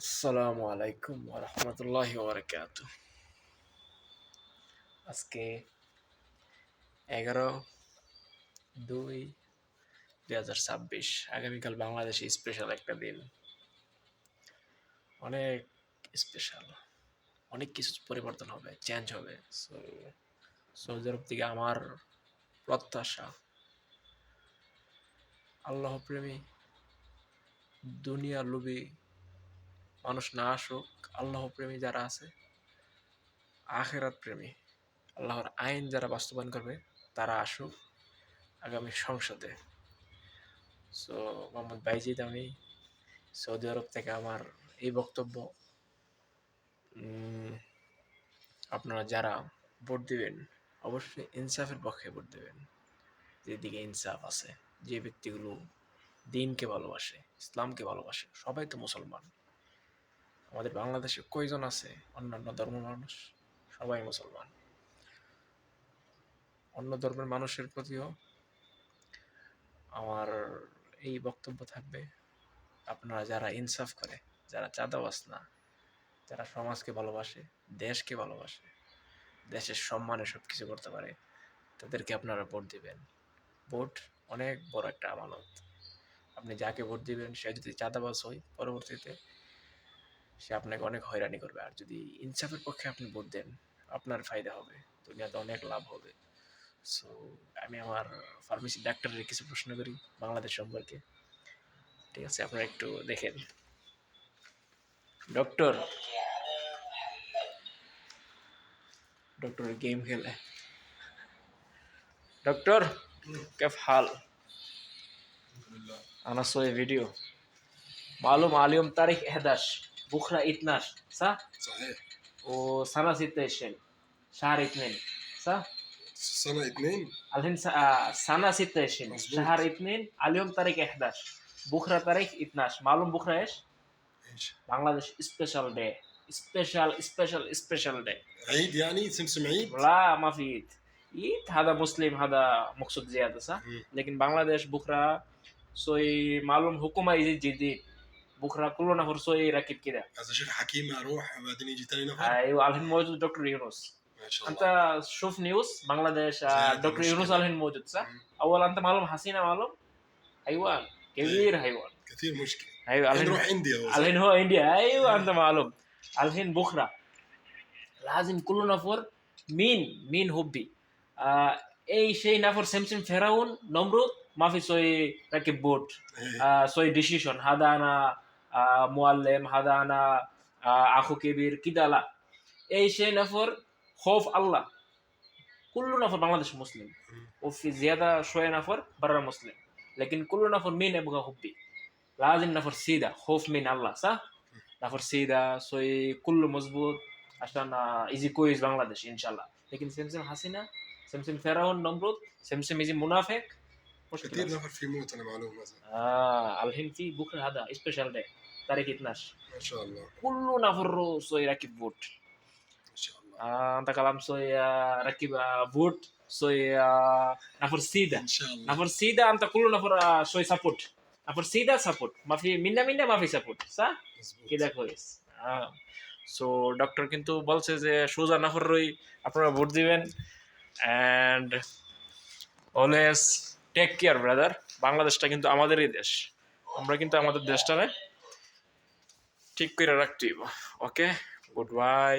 আসসালামু আলাইকুম ওয়া রাহমাতুল্লাহি ওয়া বারাকাতুহু। আজকে 11/2/2026, আগামীকাল বাংলাদেশে স্পেশাল একটা দিন। অনেক স্পেশাল, অনেক কিছু পরিবর্তন হবে, চেঞ্জ হবে। সৌদি আরব থেকে আমার প্রত্যাশা, আল্লাহ প্রেমী, দুনিয়া লোভী মানুষ না আসুক। আল্লাহ প্রেমী যারা আছে, আখেরাত প্রেমী, আল্লাহর আইন যারা বাস্তবায়ন করবে, তারা আসুক আগামী সংসদে। সো মোহাম্মদ বাইজিদ, আমি সৌদি আরব থেকে আমার এই বক্তব্য, আপনারা যারা ভোট দিবেন অবশ্যই ইনসাফের পক্ষে ভোট দেবেন। যেদিকে ইনসাফ আছে, যে ব্যক্তিগুলো দিনকে ভালোবাসে, ইসলামকে ভালোবাসে, সবাই তো মুসলমান। আমাদের বাংলাদেশে কয়জন আছে অন্যান্য ধর্ম মানুষ? সবাই মুসলমান। অন্য ধর্মের মানুষের প্রতিও আমার এই বক্তব্য থাকবে, আপনারা যারা ইনসাফ করে, যারা চাঁদাবাজ না, যারা সমাজকে ভালোবাসে, দেশকে ভালোবাসে, দেশের সম্মানে সব কিছু করতে পারে, তাদেরকে আপনারা ভোট দিবেন। ভোট অনেক বড় একটা আমানত। আপনি যাকে ভোট দিবেন সে যদি চাঁদাবাজ হয়, পরবর্তীতে সে আপনাকে অনেক হয়রানি করবে। আর যদি ইনসাফের পক্ষে আপনি ভোট দেন, আপনার ফায়দা হবে, দুনিয়াতে অনেক লাভ হবে। সো আমি আমার ফার্মেসি ডাক্তারের কিছু প্রশ্ন করি বাংলাদেশ সম্পর্কে। ঠিক আছে, আপনারা একটু দেখেন। ডক্টর डॉक्टर गेम खेला है। डॉक्टर كيف حال؟ أنا سوي فيديو. معلوم اليوم تاريخ 11 بكرة 12 صح؟ صحيح. وسنة 26 شهر 2 صح؟ سنة 2. الحين سنة 26 شهر 2 اليوم تاريخ 11 بكرة تاريخ 12. معلوم بكرة إيش؟ ايش؟ بنغلاديش سبيشال داي. سبيشال داي. عيد يعني سمسم عيد؟ لا ما في عيد. عيد هذا مسلم، هذا مقصود زيادة صح؟ لكن بنغلاديش بكرة سوي معلوم حكومة يجي جديد. بكرة كلنا نفر سوي راكب كده. هذا شيخ حكيم اروح بعدين يجي تاني نفر؟ ايوه الحين موجود دكتور يونس. ما شاء انت الله. شوف نيوز بنغلاديش، دكتور يونس مشكلة. الحين موجود صح؟ اول انت معلوم حسينة معلوم حيوان كبير، حيوان كثير مشكلة. ايوه الحين الحين نروح انديا هو صح؟ الحين هو انديا. ايوه انت معلوم. الحين بكرة لازم كل نفر مين هبي اي شيء نفر سمسم فرعون نمرود ما في سوي راكب بوت سوي ديسيشن. هذا انا معلم، هذا انا اخو كبير كده لا. اي شيء نفر خوف الله. كل نفر بنغلاديش مسلم وفي زيادة شوية نفر برا مسلم، لكن كل نفر مين يبغى هبي. لازم نفر سيدة خوف من الله صح؟ نفر سيدة سوي كله مظبوط عشان يجي كويس بنغلاديش ان شاء الله. لكن سمسم حسينة، سمسم فرعون نمرود، سمسم يجي منافق كثير مشكلة. نفر في موت انا معلوم هذا. الحين في بكره هذا سبيشال داي تاريخ 12 ما شاء الله. كل نفر سوي راكب بوت. ما شاء الله. انت كلام سوي راكب بوت سوي نفر سيدة. ان شاء الله. نفر سيدة انت كل نفر سوي سبورت. نفر سيدة سبورت ما في منا ما في سبورت صح؟ مظبوط. كده كويس. সো ডক্টর কিন্তু বলছে যে সোজা নাফরই আপনারা ভোট দিবেন and always take care brother. বাংলাদেশটা কিন্তু আমাদেরই দেশ, আমরা কিন্তু আমাদের দেশটারে ঠিক করে রাখতে হইব। ওকে, গুড বাই।